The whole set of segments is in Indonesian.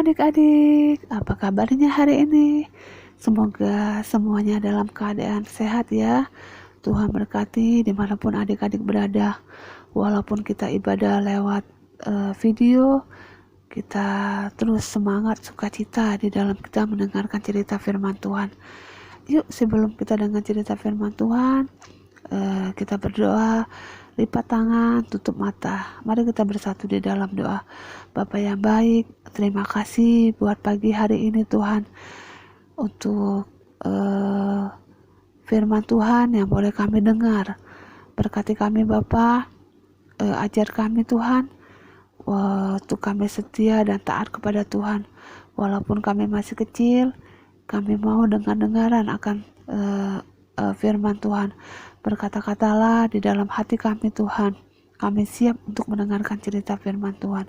adik-adik, apa kabarnya hari ini? Semoga semuanya dalam keadaan sehat ya. Tuhan berkati dimanapun adik-adik berada. Walaupun kita ibadah lewat video, kita terus semangat sukacita di dalam kita mendengarkan cerita firman Tuhan. Yuk, sebelum kita dengar cerita firman Tuhan, kita berdoa. Lipat tangan, tutup mata. Mari kita bersatu di dalam doa. Bapa yang baik, terima kasih buat pagi hari ini Tuhan, untuk firman Tuhan yang boleh kami dengar. Berkati kami Bapa, ajar kami Tuhan, waktu kami setia dan taat kepada Tuhan. Walaupun kami masih kecil, kami mau dengar-dengaran akan firman Tuhan. Berkata-katalah di dalam hati kami Tuhan. Kami siap untuk mendengarkan cerita firman Tuhan.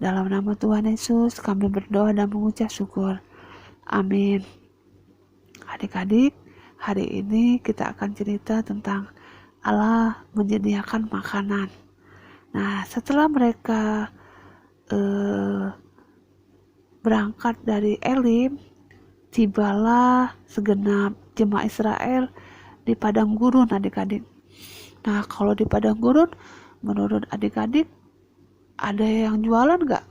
Dalam nama Tuhan Yesus kami berdoa dan mengucap syukur. Amin. Adik-adik, hari ini kita akan cerita tentang Allah menyediakan makanan. Nah, setelah mereka berangkat dari Elim, tibalah segenap jemaat Israel di padang gurun adik-adik. Nah, kalau di padang gurun, menurut adik-adik, ada yang jualan gak?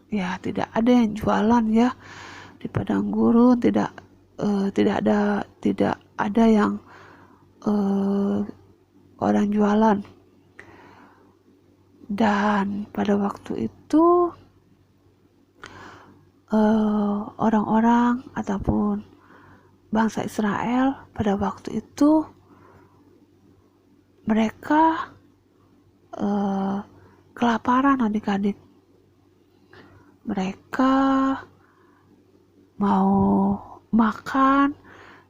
Ya, tidak ada yang jualan ya. Di padang gurun tidak ada yang orang jualan. Dan pada waktu itu orang-orang ataupun bangsa Israel pada waktu itu mereka kelaparan adik-adik. Mereka mau makan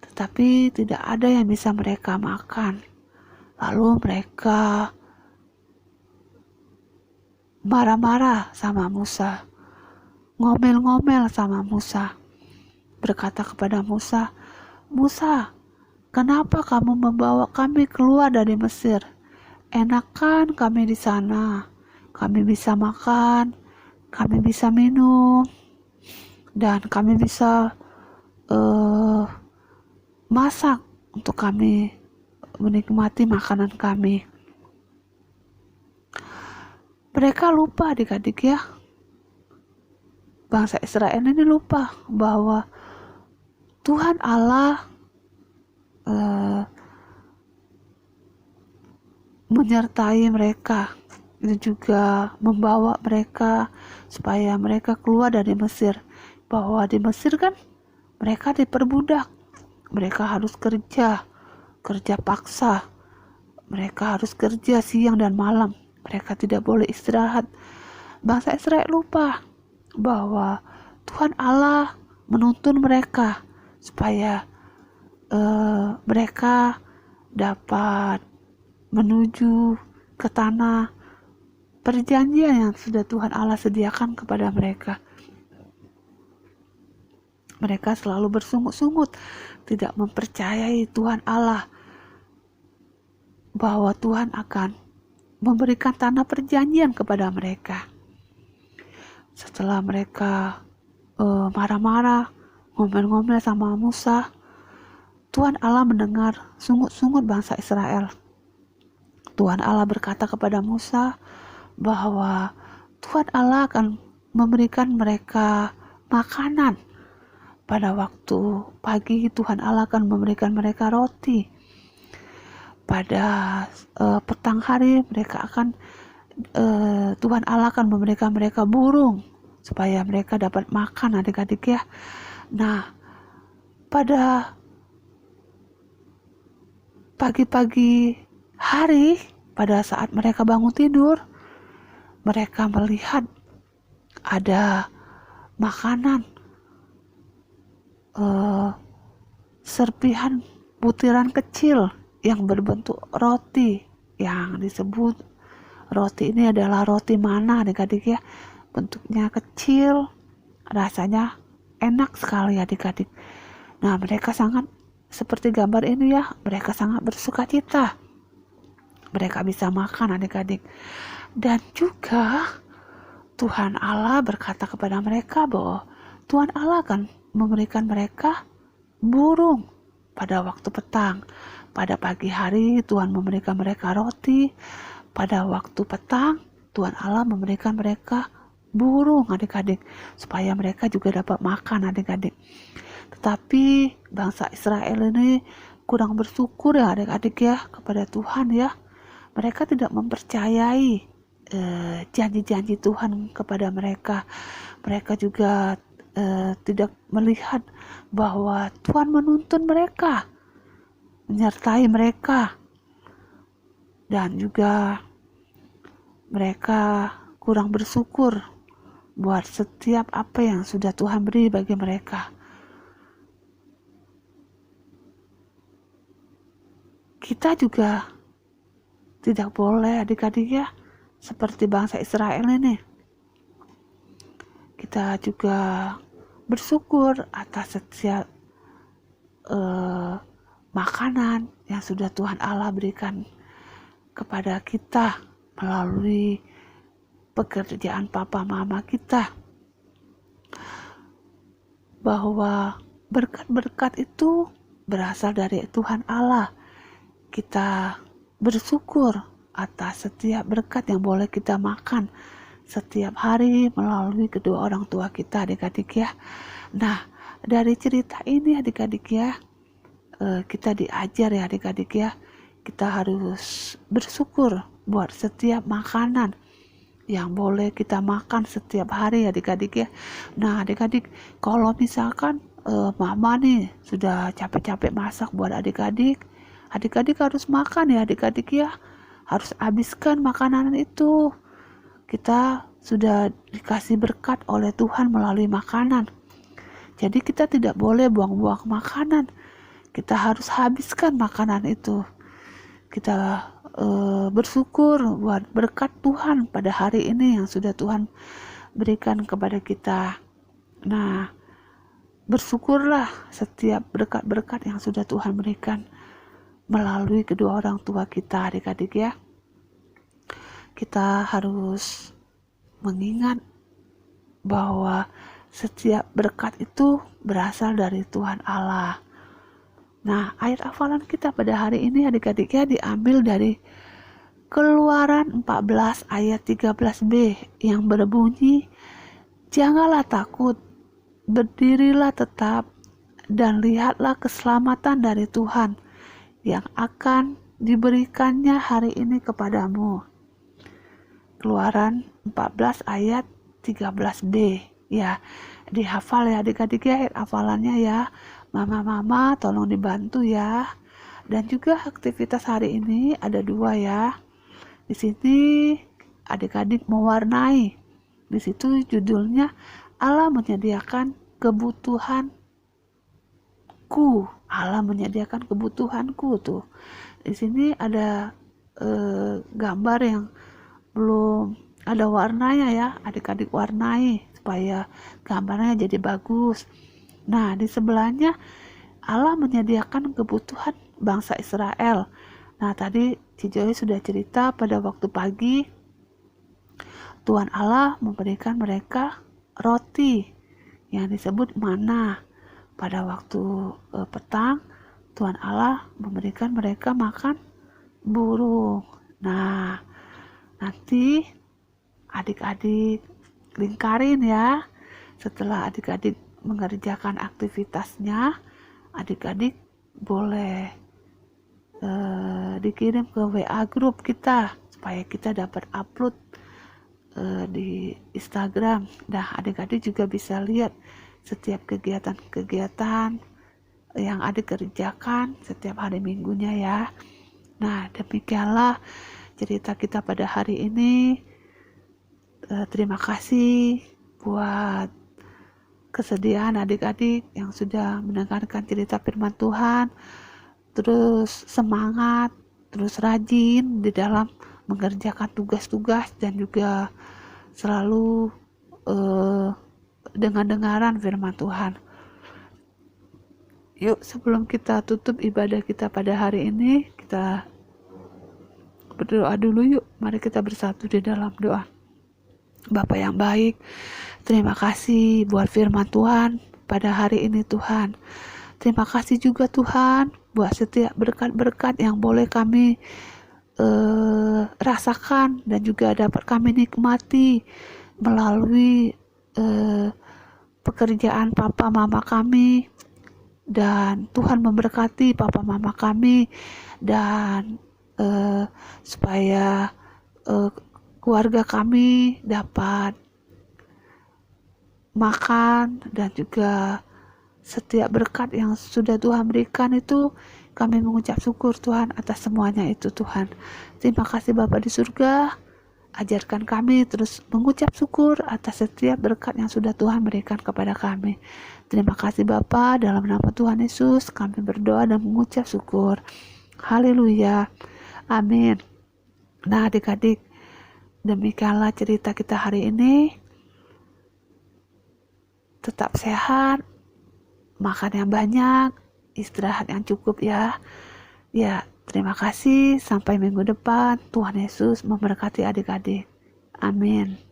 tetapi tidak ada yang bisa mereka makan. Lalu mereka marah-marah sama Musa, ngomel-ngomel sama Musa, berkata kepada Musa, "Musa, kenapa kamu membawa kami keluar dari Mesir? Enak kan kami di sana. Kami bisa makan, kami bisa minum, dan kami bisa masak untuk kami menikmati makanan kami." Mereka lupa adik-adik ya. Bangsa Israel ini lupa bahwa Tuhan Allah menyertai mereka, itu juga membawa mereka supaya mereka keluar dari Mesir. Bahwa di Mesir kan mereka diperbudak, mereka harus kerja paksa, mereka harus kerja siang dan malam, mereka tidak boleh istirahat. Bangsa Israel lupa bahwa Tuhan Allah menuntun mereka supaya mereka dapat menuju ke tanah perjanjian yang sudah Tuhan Allah sediakan kepada mereka. Mereka selalu bersungut-sungut, tidak mempercayai Tuhan Allah bahwa Tuhan akan memberikan tanah perjanjian kepada mereka. Setelah mereka marah-marah, ngomel-ngomel sama Musa, Tuhan Allah mendengar sungut-sungut bangsa Israel. Tuhan Allah berkata kepada Musa bahwa Tuhan Allah akan memberikan mereka makanan. Pada waktu pagi Tuhan Allah akan memberikan mereka roti. Pada petang hari mereka akan Tuhan Allah akan memberikan mereka burung supaya mereka dapat makan adik-adik ya. Nah, pada pagi-pagi hari, pada saat mereka bangun tidur, mereka melihat ada makanan, serpihan butiran kecil yang berbentuk roti, yang disebut roti ini adalah roti mana adik-adik ya. Bentuknya kecil, rasanya enak sekali adik-adik. Nah, mereka sangat, seperti gambar ini ya, mereka sangat bersuka cita. Mereka bisa makan adik-adik. Dan juga Tuhan Allah berkata kepada mereka bahwa Tuhan Allah akan memberikan mereka burung pada waktu petang. Pada pagi hari Tuhan memberikan mereka roti. Pada waktu petang Tuhan Allah memberikan mereka burung, adik-adik, supaya mereka juga dapat makan, adik-adik. Tetapi bangsa Israel ini kurang bersyukur ya adik-adik ya kepada Tuhan ya. Mereka tidak mempercayai janji-janji Tuhan kepada mereka. Mereka juga tidak melihat bahwa Tuhan menuntun mereka, menyertai mereka, dan juga mereka kurang bersyukur buat setiap apa yang sudah Tuhan beri bagi mereka. Kita juga tidak boleh adik-adik ya, seperti bangsa Israel ini. Kita juga bersyukur atas setiap makanan yang sudah Tuhan Allah berikan kepada kita melalui pekerjaan papa mama kita. Bahwa berkat-berkat itu berasal dari Tuhan Allah. Kita bersyukur atas setiap berkat yang boleh kita makan setiap hari melalui kedua orang tua kita, adik-adik ya. Nah, dari cerita ini adik-adik ya, kita diajar ya adik-adik ya, kita harus bersyukur buat setiap makanan yang boleh kita makan setiap hari adik-adik ya. Nah adik-adik, kalau misalkan mama nih sudah capek-capek masak buat adik-adik, adik-adik harus makan ya adik-adik ya, harus habiskan makanan itu. Kita sudah dikasih berkat oleh Tuhan melalui makanan, jadi kita tidak boleh buang-buang makanan, kita harus habiskan makanan itu. Kita bersyukur buat berkat Tuhan pada hari ini yang sudah Tuhan berikan kepada kita. Nah, bersyukurlah setiap berkat-berkat yang sudah Tuhan berikan melalui kedua orang tua kita, adik-adik ya. Kita harus mengingat bahwa setiap berkat itu berasal dari Tuhan Allah. Nah, ayat hafalan kita pada hari ini adik-adik ya diambil dari Keluaran 14 ayat 13b yang berbunyi, "Janganlah takut, berdirilah tetap, dan lihatlah keselamatan dari Tuhan yang akan diberikannya hari ini kepadamu." Keluaran 14 ayat 13b ya, dihafal ya adik-adik ya ayat hafalannya ya. Mama-mama tolong dibantu ya. Dan juga aktivitas hari ini ada 2 ya. Di sini adik-adik mewarnai. Di situ judulnya Allah menyediakan kebutuhanku. Allah menyediakan kebutuhanku tuh. Di sini ada gambar yang belum ada warnanya ya. Adik-adik warnai supaya gambarnya jadi bagus. Nah, di sebelahnya Allah menyediakan kebutuhan bangsa Israel. Nah, tadi Cijoy sudah cerita pada waktu pagi Tuhan Allah memberikan mereka roti yang disebut mana. Pada waktu petang Tuhan Allah memberikan mereka makan burung. Nah, nanti adik-adik lingkarin ya. Setelah adik-adik mengerjakan aktivitasnya, adik-adik boleh dikirim ke WA grup kita supaya kita dapat upload di Instagram. Nah, adik-adik juga bisa lihat setiap kegiatan-kegiatan yang adik kerjakan setiap hari minggunya ya. Nah, demikianlah cerita kita pada hari ini. Terima kasih buat kesediaan adik-adik yang sudah mendengarkan cerita firman Tuhan. Terus semangat, terus rajin di dalam mengerjakan tugas-tugas dan juga selalu dengan dengaran firman Tuhan. Yuk, sebelum kita tutup ibadah kita pada hari ini, kita berdoa dulu yuk. Mari kita bersatu di dalam doa. Bapa yang baik, terima kasih buat firman Tuhan pada hari ini Tuhan. Terima kasih juga Tuhan buat setiap berkat-berkat yang boleh kami rasakan dan juga dapat kami nikmati melalui pekerjaan papa mama kami, dan Tuhan memberkati papa mama kami, dan supaya keluarga kami dapat makan, dan juga setiap berkat yang sudah Tuhan berikan itu kami mengucap syukur Tuhan atas semuanya itu Tuhan. Terima kasih Bapa di surga, ajarkan kami terus mengucap syukur atas setiap berkat yang sudah Tuhan berikan kepada kami. Terima kasih Bapa, dalam nama Tuhan Yesus kami berdoa dan mengucap syukur. Haleluya, amin. Nah adik-adik, demikianlah cerita kita hari ini. Tetap sehat, makan yang banyak, istirahat yang cukup ya. Ya, terima kasih. Sampai minggu depan. Tuhan Yesus memberkati adik-adik. Amin.